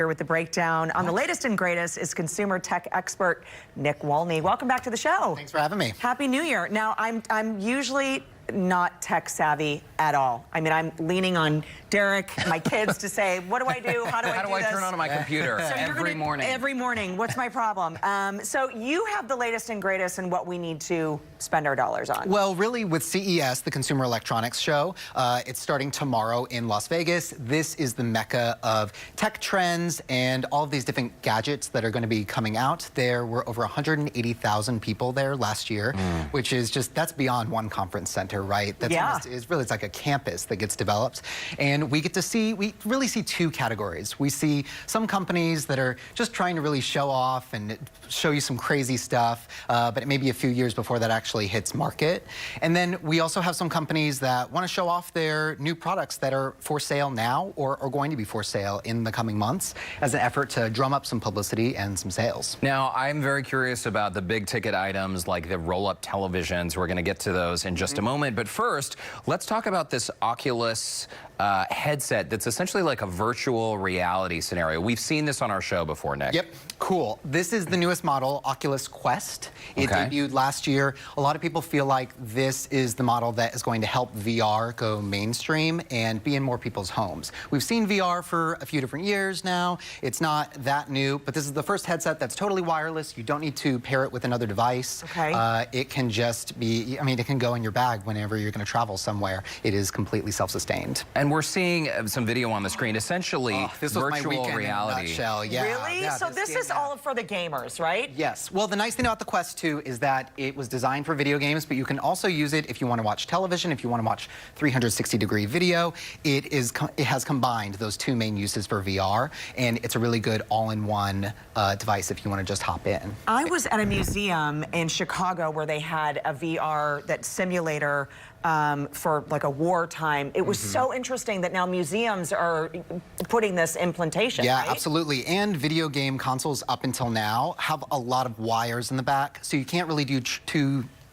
Here with the breakdown on the latest and greatest is consumer tech expert Nick WOLNY. Welcome back to the show. Thanks for having me. Happy New Year. Now, I'm usually not tech savvy at all. I mean, I'm leaning on Derek, my kids, to say, what do I do? How do I do this? How do I turn on my computer every morning? Every morning. What's my problem? So you have the latest and greatest in what we need to spend our dollars on. Well, really, with CES, the Consumer Electronics Show, it's starting tomorrow in Las Vegas. This is the mecca of tech trends and all of these different gadgets that are going to be coming out. There were over 180,000 people there last year, which is just, that's beyond one conference center, right? That's almost, it's like a campus that gets developed. And we get to see, we really see two categories. We see some companies that are just trying to really show off and show you some crazy stuff, but it may be a few years before that actually hits market. And then we also have some companies that want to show off their new products that are for sale now or are going to be for sale in the coming months as an effort to drum up some publicity and some sales. Now, I'm very curious about the big ticket items like the roll-up televisions. We're going to get to those in just a moment. But first, let's talk about this Oculus headset that's essentially like a virtual reality scenario. We've seen this on our show before, Nick. Yep, cool. This is the newest model, Oculus Quest. It debuted last year. A lot of people feel like this is the model that is going to help VR go mainstream and be in more people's homes. We've seen VR for a few different years now. It's not that new, but this is the first headset that's totally wireless. You don't need to pair it with another device. It can just be, I mean, it can go in your bag whenever you're going to travel somewhere. It is completely self-sustained. And we're seeing some video on the screen, essentially this was virtual my weekend reality. In a nutshell. Yeah. Really? Yeah, so this is all for the gamers, right? Yes. Well, the nice thing about the Quest 2 is that it was designed for video games, but you can also use it if you want to watch television, if you want to watch 360-degree video. It has combined those two main uses for VR, and it's a really good all-in-one device if you want to just hop in. I was at a museum in Chicago where they had a VR simulator for like a wartime. It was so interesting that now museums are putting this implantation. Yeah, right? absolutely. And video game consoles up until now have a lot of wires in the back, so you can't really do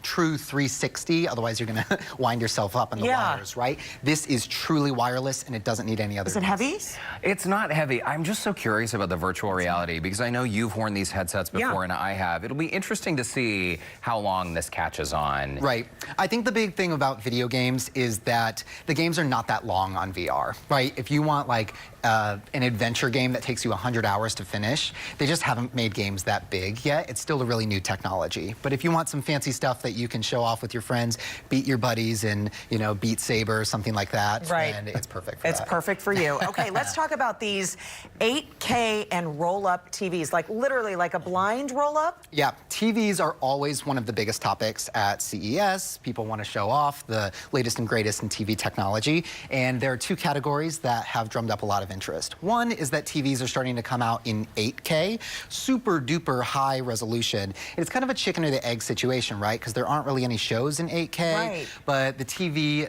true 360, otherwise you're going to wind yourself up in the wires, right? This is truly wireless, and it doesn't need any other. Is it heavy? It's not heavy. I'm just so curious about the virtual reality because I know you've worn these headsets before and I have. It'll be interesting to see how long this catches on. Right. I think the big thing about video games is that the games are not that long on VR, right? If you want like an adventure game that takes you 100 hours to finish, they just haven't made games that big yet. It's still a really new technology. But if you want some fancy stuff that you can show off with your friends, beat your buddies in, you know, Beat Saber, something like that, and it's perfect for that. It's perfect for you. Okay, let's talk about these 8K and roll-up TVs, like literally like a blind roll-up? Yeah, TVs are always one of the biggest topics at CES. People want to show off the latest and greatest in TV technology, and there are two categories that have drummed up a lot of interest. One is that TVs are starting to come out in 8K, super duper high resolution. And it's kind of a chicken or the egg situation, right? Because there aren't really any shows in 8K, but the TV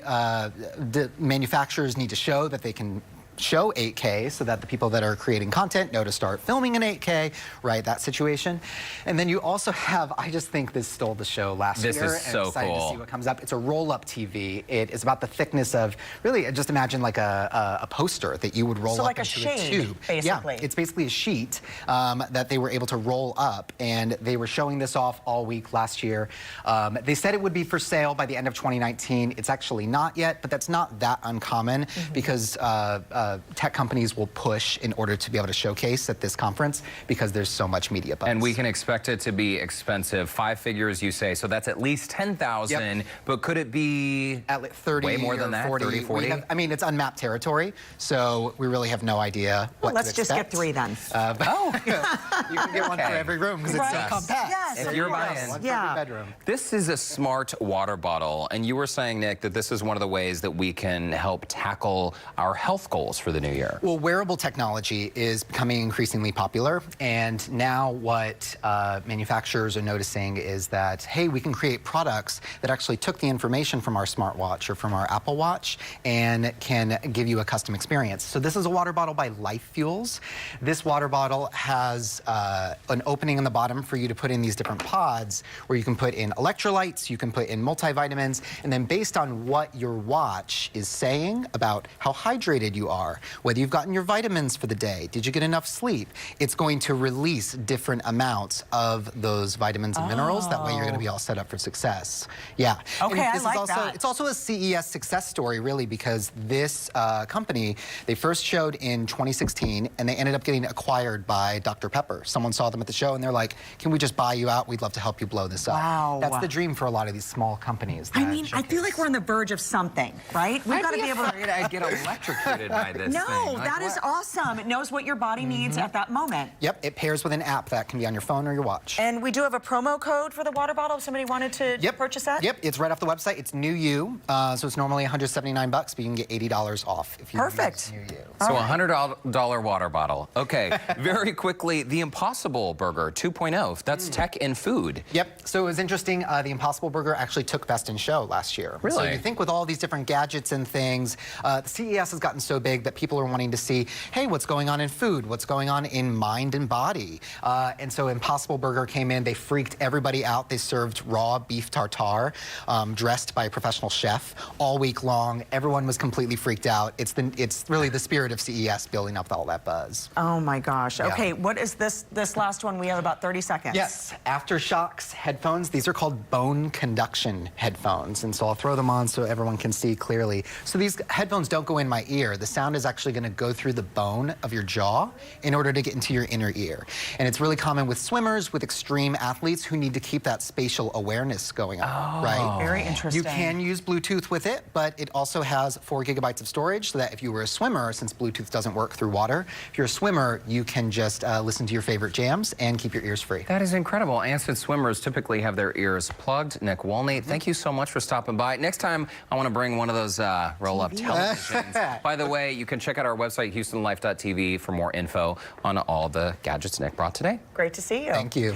the manufacturers need to show that they can show 8K so that the people that are creating content know to start filming in 8K, right? That situation. And then you also have, I just think this stole the show last year. This is so excited cool. to see what comes up. It's a roll-up TV. It is about the thickness of, really, just imagine like a poster that you would roll up like into a shade, tube. basically. Yeah, it's basically a sheet that they were able to roll up, and they were showing this off all week last year. They said it would be for sale by the end of 2019. It's actually not yet, but that's not that uncommon because tech companies will push in order to be able to showcase at this conference because there's so much media buzz. And we can expect it to be expensive. 5 figures, you say, so that's at least 10,000, but could it be at 30 way more than that, 40? 30, 40? I mean, it's unmapped territory, so we really have no idea what let's to just expect. get 3 then. You can get one for every room because it's so compact. Yes, if you're buying one for every bedroom. This is a smart water bottle, and you were saying, Nick, that this is one of the ways that we can help tackle our health goals for the new year. Well, wearable technology is becoming increasingly popular, and now what manufacturers are noticing is that, hey, we can create products that actually took the information from our smartwatch or from our Apple Watch and can give you a custom experience. So this is a water bottle by LIFEFUELS. This water bottle has an opening in the bottom for you to put in these different pods where you can put in electrolytes, you can put in multivitamins, and then based on what your watch is saying about how hydrated you are, whether you've gotten your vitamins for the day, did you get enough sleep, it's going to release different amounts of those vitamins and minerals. That way you're going to be all set up for success. Yeah. Okay, and I like also, that. It's also a CES success story, really, because this company, they first showed in 2016, and they ended up getting acquired by Dr. Pepper. Someone saw them at the show, and they're like, can we just buy you out? We'd love to help you blow this up. Wow. That's the dream for a lot of these small companies. I mean, I feel like we're on the verge of something, right? We've got to be able to... I'd get electrocuted by this No, thing. Like, that is awesome. It knows what your body needs at that moment. Yep, it pairs with an app that can be on your phone or your watch. And we do have a promo code for the water bottle if somebody wanted to purchase that? Yep, it's right off the website. It's New You, so it's normally $179, but you can get $80 off if you Perfect. use New You. So a $100 water bottle. Okay, very quickly, the Impossible Burger 2.0. That's tech and food. Yep, so it was interesting. The Impossible Burger actually took Best in Show last year. Really? So you think with all these different gadgets and things, the CES has gotten so big that people are wanting to see, hey, what's going on in food? What's going on in mind and body? And so Impossible Burger came in. They freaked everybody out. They served raw beef tartare, dressed by a professional chef all week long. Everyone was completely freaked out. It's really the spirit of CES building up all that buzz. Oh my gosh. Yeah. Okay, what is this last one? We have about 30 seconds. Yes, Aftershocks headphones. These are called bone conduction headphones. And so I'll throw them on so everyone can see clearly. So these headphones don't go in my ear. The sound is actually going to go through the bone of your jaw in order to get into your inner ear. And it's really common with swimmers, with extreme athletes who need to keep that spatial awareness going on, right? Very interesting. You can use Bluetooth with it, but it also has 4 gigabytes of storage so that if you were a swimmer, since Bluetooth doesn't work through water, if you're a swimmer, you can just listen to your favorite jams and keep your ears free. That is incredible. And since swimmers typically have their ears plugged, Nick WOLNY, thank you so much for stopping by. Next time, I want to bring one of those roll-up televisions. By the way, you can check out our website, HoustonLife.tv, for more info on all the gadgets Nick brought today. Great to see you. Thank you.